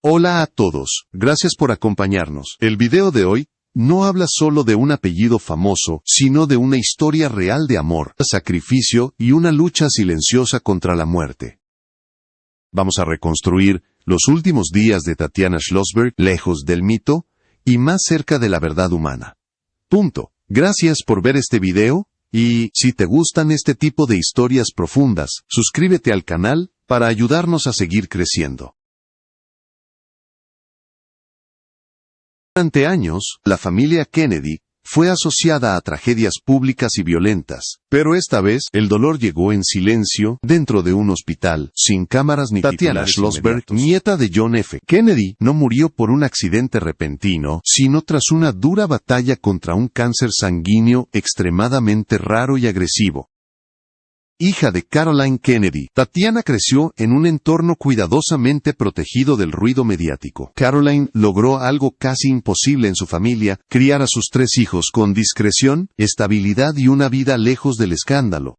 Hola a todos, gracias por acompañarnos. El video de hoy no habla solo de un apellido famoso, sino de una historia real de amor, sacrificio y una lucha silenciosa contra la muerte. Vamos a reconstruir los últimos días de Tatiana Schlossberg, lejos del mito y más cerca de la verdad humana. Punto. Gracias por ver este video, y si te gustan este tipo de historias profundas, suscríbete al canal para ayudarnos a seguir creciendo. Durante años, la familia Kennedy fue asociada a tragedias públicas y violentas, pero esta vez el dolor llegó en silencio dentro de un hospital, sin cámaras ni Tatiana Schlossberg, nieta de John F. Kennedy, no murió por un accidente repentino, sino tras una dura batalla contra un cáncer sanguíneo extremadamente raro y agresivo. Hija de Caroline Kennedy, Tatiana creció en un entorno cuidadosamente protegido del ruido mediático. Caroline logró algo casi imposible en su familia: criar a sus 3 hijos con discreción, estabilidad y una vida lejos del escándalo.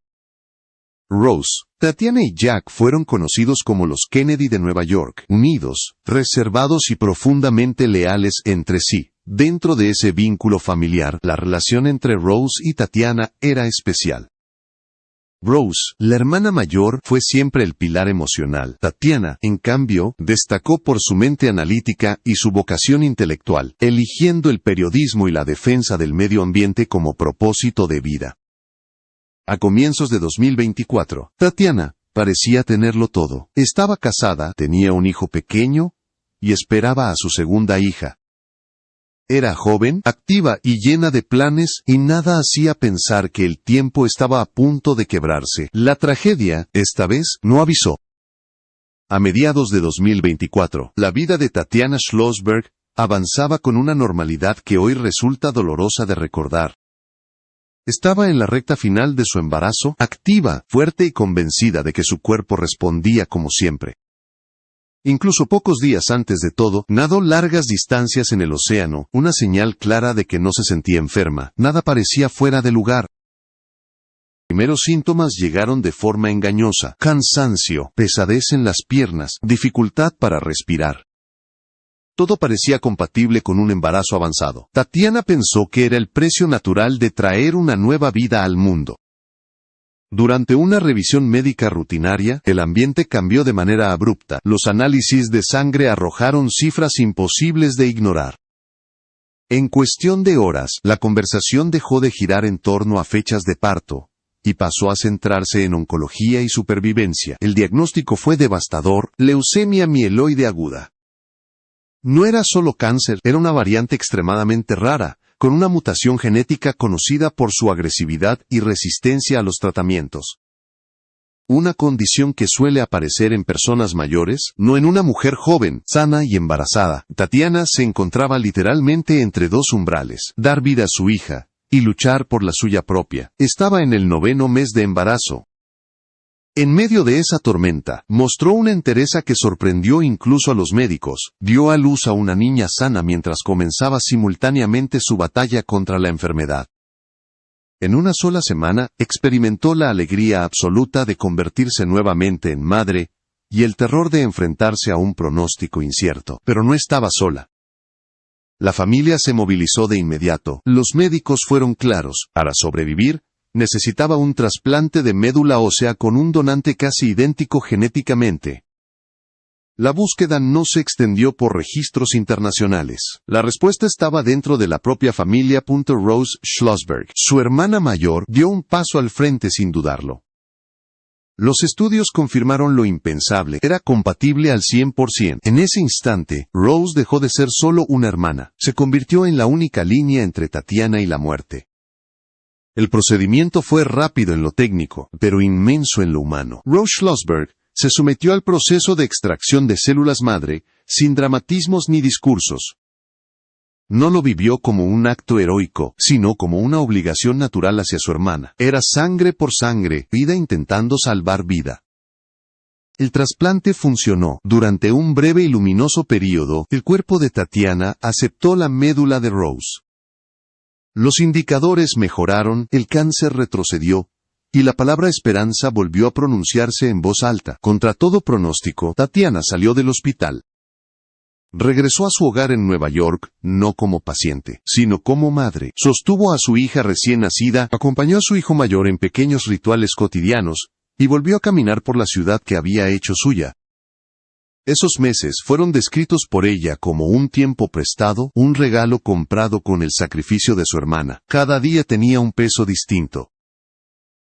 Rose, Tatiana y Jack fueron conocidos como los Kennedy de Nueva York, unidos, reservados y profundamente leales entre sí. Dentro de ese vínculo familiar, la relación entre Rose y Tatiana era especial. Rose, la hermana mayor, fue siempre el pilar emocional. Tatiana, en cambio, destacó por su mente analítica y su vocación intelectual, eligiendo el periodismo y la defensa del medio ambiente como propósito de vida. A comienzos de 2024, Tatiana parecía tenerlo todo. Estaba casada, tenía un hijo pequeño y esperaba a su segunda hija. Era joven, activa y llena de planes, y nada hacía pensar que el tiempo estaba a punto de quebrarse. La tragedia, esta vez, no avisó. A mediados de 2024, la vida de Tatiana Schlossberg avanzaba con una normalidad que hoy resulta dolorosa de recordar. Estaba en la recta final de su embarazo, activa, fuerte y convencida de que su cuerpo respondía como siempre. Incluso pocos días antes de todo, nadó largas distancias en el océano, una señal clara de que no se sentía enferma. Nada parecía fuera de lugar. Los primeros síntomas llegaron de forma engañosa: cansancio, pesadez en las piernas, dificultad para respirar. Todo parecía compatible con un embarazo avanzado. Tatiana pensó que era el precio natural de traer una nueva vida al mundo. Durante una revisión médica rutinaria, el ambiente cambió de manera abrupta. Los análisis de sangre arrojaron cifras imposibles de ignorar. En cuestión de horas, la conversación dejó de girar en torno a fechas de parto y pasó a centrarse en oncología y supervivencia. El diagnóstico fue devastador: leucemia mieloide aguda. No era solo cáncer, era una variante extremadamente rara, con una mutación genética conocida por su agresividad y resistencia a los tratamientos. Una condición que suele aparecer en personas mayores, no en una mujer joven, sana y embarazada. Tatiana se encontraba literalmente entre 2 umbrales: dar vida a su hija y luchar por la suya propia. Estaba en el 9º mes de embarazo. En medio de esa tormenta, mostró una entereza que sorprendió incluso a los médicos. Dio a luz a una niña sana mientras comenzaba simultáneamente su batalla contra la enfermedad. En una sola semana, experimentó la alegría absoluta de convertirse nuevamente en madre y el terror de enfrentarse a un pronóstico incierto. Pero no estaba sola. La familia se movilizó de inmediato. Los médicos fueron claros: para sobrevivir, necesitaba un trasplante de médula ósea con un donante casi idéntico genéticamente. La búsqueda no se extendió por registros internacionales. La respuesta estaba dentro de la propia familia. Rose Schlossberg, su hermana mayor, dio un paso al frente sin dudarlo. Los estudios confirmaron lo impensable: era compatible al 100%. En ese instante, Rose dejó de ser solo una hermana. Se convirtió en la única línea entre Tatiana y la muerte. El procedimiento fue rápido en lo técnico, pero inmenso en lo humano. Rose Schlossberg se sometió al proceso de extracción de células madre, sin dramatismos ni discursos. No lo vivió como un acto heroico, sino como una obligación natural hacia su hermana. Era sangre por sangre, vida intentando salvar vida. El trasplante funcionó. Durante un breve y luminoso período, el cuerpo de Tatiana aceptó la médula de Rose. Los indicadores mejoraron, el cáncer retrocedió, y la palabra esperanza volvió a pronunciarse en voz alta. Contra todo pronóstico, Tatiana salió del hospital. Regresó a su hogar en Nueva York, no como paciente, sino como madre. Sostuvo a su hija recién nacida, acompañó a su hijo mayor en pequeños rituales cotidianos, y volvió a caminar por la ciudad que había hecho suya. Esos meses fueron descritos por ella como un tiempo prestado, un regalo comprado con el sacrificio de su hermana. Cada día tenía un peso distinto.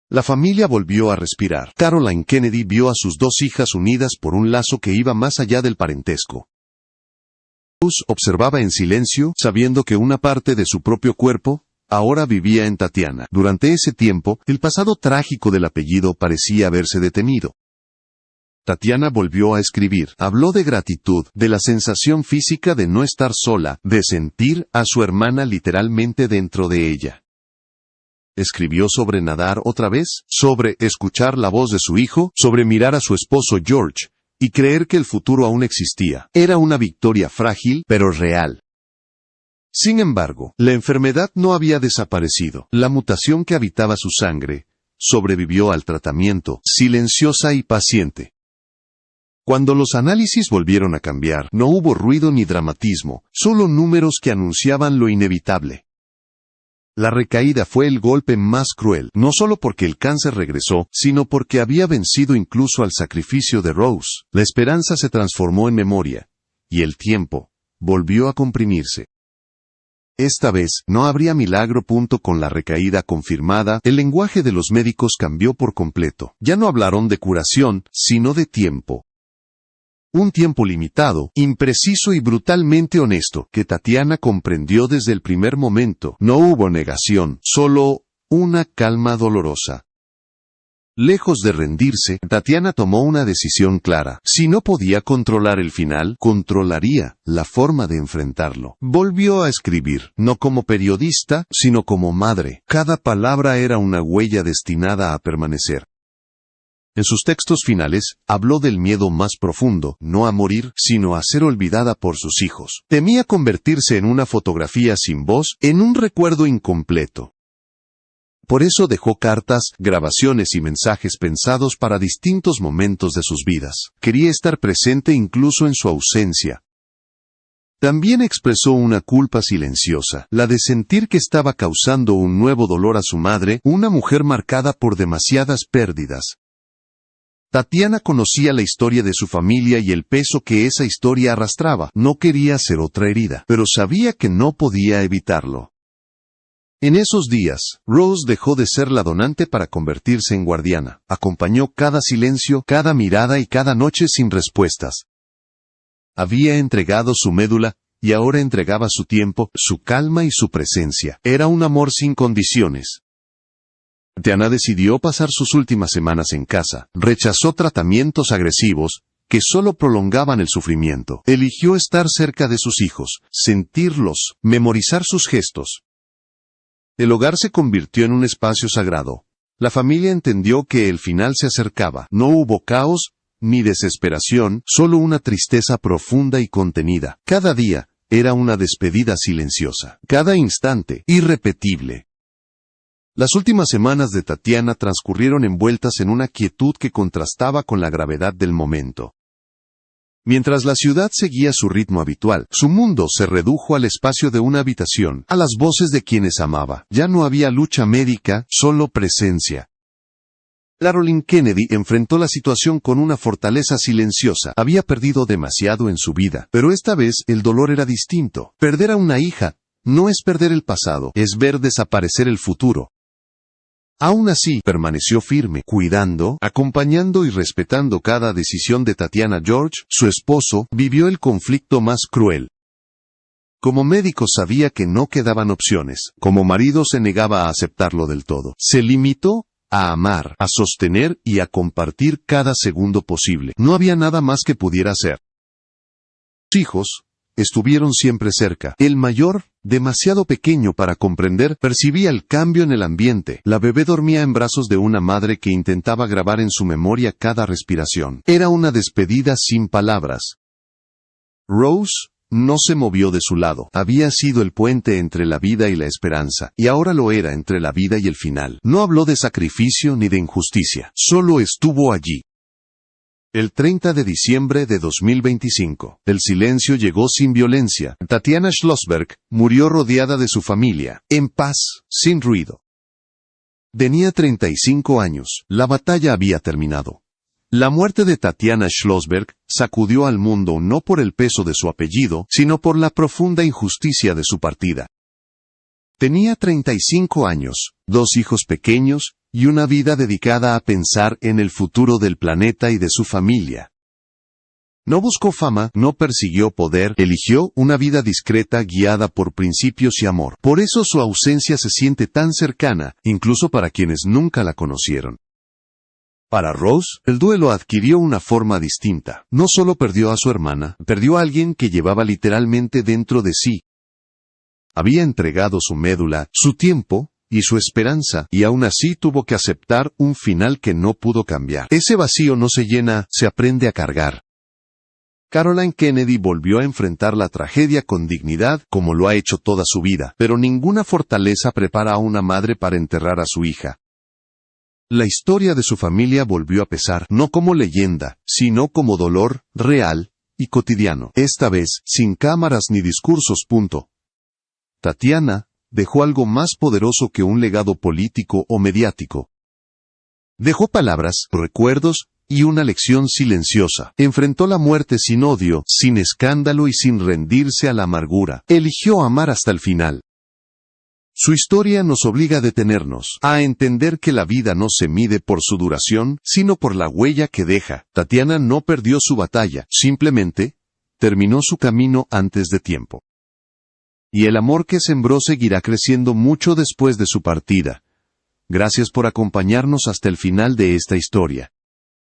La familia volvió a respirar. Caroline Kennedy vio a sus dos hijas unidas por un lazo que iba más allá del parentesco. Rose observaba en silencio, sabiendo que una parte de su propio cuerpo ahora vivía en Tatiana. Durante ese tiempo, el pasado trágico del apellido parecía haberse detenido. Tatiana volvió a escribir. Habló de gratitud, de la sensación física de no estar sola, de sentir a su hermana literalmente dentro de ella. Escribió sobre nadar otra vez, sobre escuchar la voz de su hijo, sobre mirar a su esposo George, y creer que el futuro aún existía. Era una victoria frágil, pero real. Sin embargo, la enfermedad no había desaparecido. La mutación que habitaba su sangre sobrevivió al tratamiento, silenciosa y paciente. Cuando los análisis volvieron a cambiar, no hubo ruido ni dramatismo, solo números que anunciaban lo inevitable. La recaída fue el golpe más cruel, no solo porque el cáncer regresó, sino porque había vencido incluso al sacrificio de Rose. La esperanza se transformó en memoria, y el tiempo volvió a comprimirse. Esta vez, no habría milagro. Con la recaída confirmada, el lenguaje de los médicos cambió por completo. Ya no hablaron de curación, sino de tiempo. Un tiempo limitado, impreciso y brutalmente honesto, que Tatiana comprendió desde el primer momento. No hubo negación, solo una calma dolorosa. Lejos de rendirse, Tatiana tomó una decisión clara. Si no podía controlar el final, controlaría la forma de enfrentarlo. Volvió a escribir, no como periodista, sino como madre. Cada palabra era una huella destinada a permanecer. En sus textos finales, habló del miedo más profundo, no a morir, sino a ser olvidada por sus hijos. Temía convertirse en una fotografía sin voz, en un recuerdo incompleto. Por eso dejó cartas, grabaciones y mensajes pensados para distintos momentos de sus vidas. Quería estar presente incluso en su ausencia. También expresó una culpa silenciosa, la de sentir que estaba causando un nuevo dolor a su madre, una mujer marcada por demasiadas pérdidas. Tatiana conocía la historia de su familia y el peso que esa historia arrastraba. No quería ser otra herida, pero sabía que no podía evitarlo. En esos días, Rose dejó de ser la donante para convertirse en guardiana. Acompañó cada silencio, cada mirada y cada noche sin respuestas. Había entregado su médula, y ahora entregaba su tiempo, su calma y su presencia. Era un amor sin condiciones. Tatiana decidió pasar sus últimas semanas en casa. Rechazó tratamientos agresivos que solo prolongaban el sufrimiento. Eligió estar cerca de sus hijos, sentirlos, memorizar sus gestos. El hogar se convirtió en un espacio sagrado. La familia entendió que el final se acercaba. No hubo caos ni desesperación, solo una tristeza profunda y contenida. Cada día era una despedida silenciosa. Cada instante, irrepetible. Las últimas semanas de Tatiana transcurrieron envueltas en una quietud que contrastaba con la gravedad del momento. Mientras la ciudad seguía su ritmo habitual, su mundo se redujo al espacio de una habitación, a las voces de quienes amaba. Ya no había lucha médica, solo presencia. Caroline Kennedy enfrentó la situación con una fortaleza silenciosa. Había perdido demasiado en su vida, pero esta vez el dolor era distinto. Perder a una hija no es perder el pasado, es ver desaparecer el futuro. Aún así, permaneció firme, cuidando, acompañando y respetando cada decisión de Tatiana. George, su esposo, vivió el conflicto más cruel. Como médico sabía que no quedaban opciones. Como marido se negaba a aceptarlo del todo. Se limitó a amar, a sostener y a compartir cada segundo posible. No había nada más que pudiera hacer. Sus hijos estuvieron siempre cerca. El mayor, demasiado pequeño para comprender, percibía el cambio en el ambiente. La bebé dormía en brazos de una madre que intentaba grabar en su memoria cada respiración. Era una despedida sin palabras. Rose no se movió de su lado. Había sido el puente entre la vida y la esperanza, y ahora lo era entre la vida y el final. No habló de sacrificio ni de injusticia, solo estuvo allí. El 30 de diciembre de 2025, el silencio llegó sin violencia. Tatiana Schlossberg murió rodeada de su familia, en paz, sin ruido. Tenía 35 años, la batalla había terminado. La muerte de Tatiana Schlossberg sacudió al mundo no por el peso de su apellido, sino por la profunda injusticia de su partida. Tenía 35 años, 2 hijos pequeños, y una vida dedicada a pensar en el futuro del planeta y de su familia. No buscó fama, no persiguió poder, eligió una vida discreta guiada por principios y amor. Por eso su ausencia se siente tan cercana, incluso para quienes nunca la conocieron. Para Rose, el duelo adquirió una forma distinta. No solo perdió a su hermana, perdió a alguien que llevaba literalmente dentro de sí. Había entregado su médula, su tiempo y su esperanza, y aún así tuvo que aceptar un final que no pudo cambiar. Ese vacío no se llena, se aprende a cargar. Caroline Kennedy volvió a enfrentar la tragedia con dignidad, como lo ha hecho toda su vida, pero ninguna fortaleza prepara a una madre para enterrar a su hija. La historia de su familia volvió a pesar, no como leyenda, sino como dolor, real y cotidiano. Esta vez, sin cámaras ni discursos. Tatiana dejó algo más poderoso que un legado político o mediático. Dejó palabras, recuerdos y una lección silenciosa. Enfrentó la muerte sin odio, sin escándalo y sin rendirse a la amargura. Eligió amar hasta el final. Su historia nos obliga a detenernos, a entender que la vida no se mide por su duración, sino por la huella que deja. Tatiana no perdió su batalla, simplemente terminó su camino antes de tiempo. Y el amor que sembró seguirá creciendo mucho después de su partida. Gracias por acompañarnos hasta el final de esta historia.